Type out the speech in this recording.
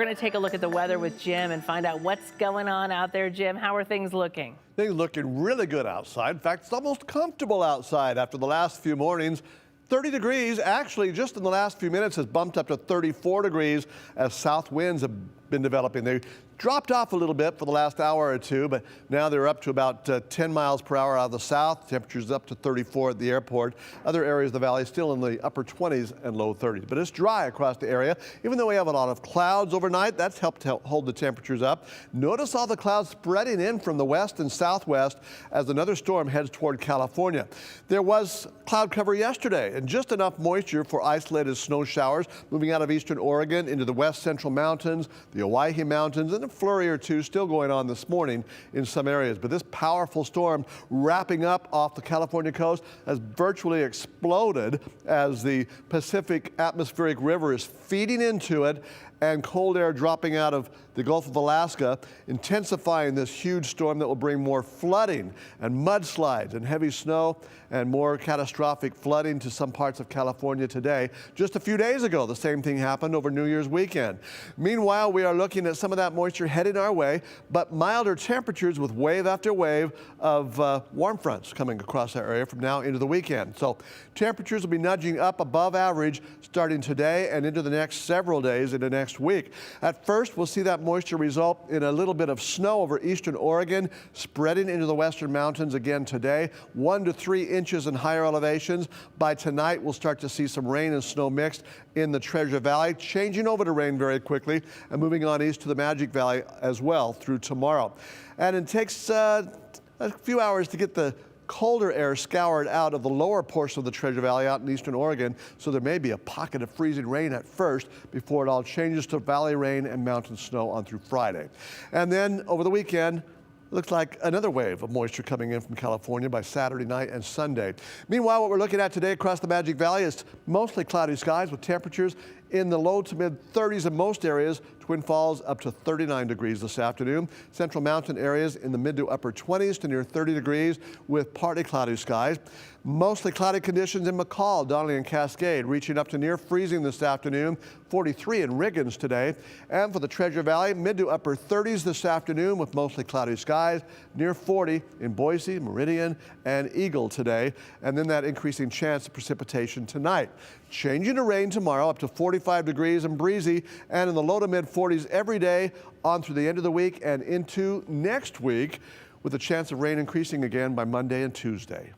We're going to take a look at the weather with Jim and find out what's going on out there. Jim, how are things looking? Things looking really good outside. In fact, it's almost comfortable outside after the last few mornings. 30 degrees, actually, just in the last few minutes has bumped up to 34 degrees as south winds have been developing. They dropped off a little bit for the last hour or two, but now they're up to about 10 miles per hour out of the south. Temperatures up to 34 at the airport. Other areas of the valley still in the upper 20s and low 30s. But it's dry across the area. Even though we have a lot of clouds overnight, that's helped hold the temperatures up. Notice all the clouds spreading in from the west and southwest as another storm heads toward California. There was cloud cover yesterday and just enough moisture for isolated snow showers moving out of eastern Oregon into the west central mountains, the Owyhee mountains, and a flurry or two still going on this morning in some areas. But this powerful storm wrapping up off the California coast has virtually exploded as the Pacific atmospheric river is feeding into it and cold air dropping out of the Gulf of Alaska, intensifying this huge storm that will bring more flooding and mudslides and heavy snow and more catastrophic flooding to some parts of California today. Just a few days ago, the same thing happened over New Year's weekend. Meanwhile, we are looking at some of that moisture heading our way, but milder temperatures with wave after wave of warm fronts coming across our area from now into the weekend. So temperatures will be nudging up above average starting today and into the next several days into next week. At first, we'll see that moisture result in a little bit of snow over eastern Oregon, spreading into the western mountains again today, 1 to 3 inches in higher elevations. By tonight, we'll start to see some rain and snow mixed in the Treasure Valley, changing over to rain very quickly and moving on east to the Magic Valley as well through tomorrow. And it takes a few hours to get the colder air scoured out of the lower portion of the Treasure Valley out in eastern Oregon, so there may be a pocket of freezing rain at first before it all changes to valley rain and mountain snow on through Friday. And then over the weekend, looks like another wave of moisture coming in from California by Saturday night and Sunday. Meanwhile, what we're looking at today across the Magic Valley is mostly cloudy skies with temperatures in the low to mid 30s in most areas. Twin Falls up to 39 degrees this afternoon. Central mountain areas in the mid to upper 20s to near 30 degrees with partly cloudy skies. Mostly cloudy conditions in McCall, Donnelly, and Cascade, reaching up to near freezing this afternoon. 43 in Riggins today. And for the Treasure Valley, mid to upper 30s this afternoon with mostly cloudy skies. Near 40 in Boise, Meridian, and Eagle today. And then that increasing chance of precipitation tonight. Changing to rain tomorrow up to 45 degrees and breezy, and in the low to mid 40s every day on through the end of the week and into next week, with a chance of rain increasing again by Monday and Tuesday.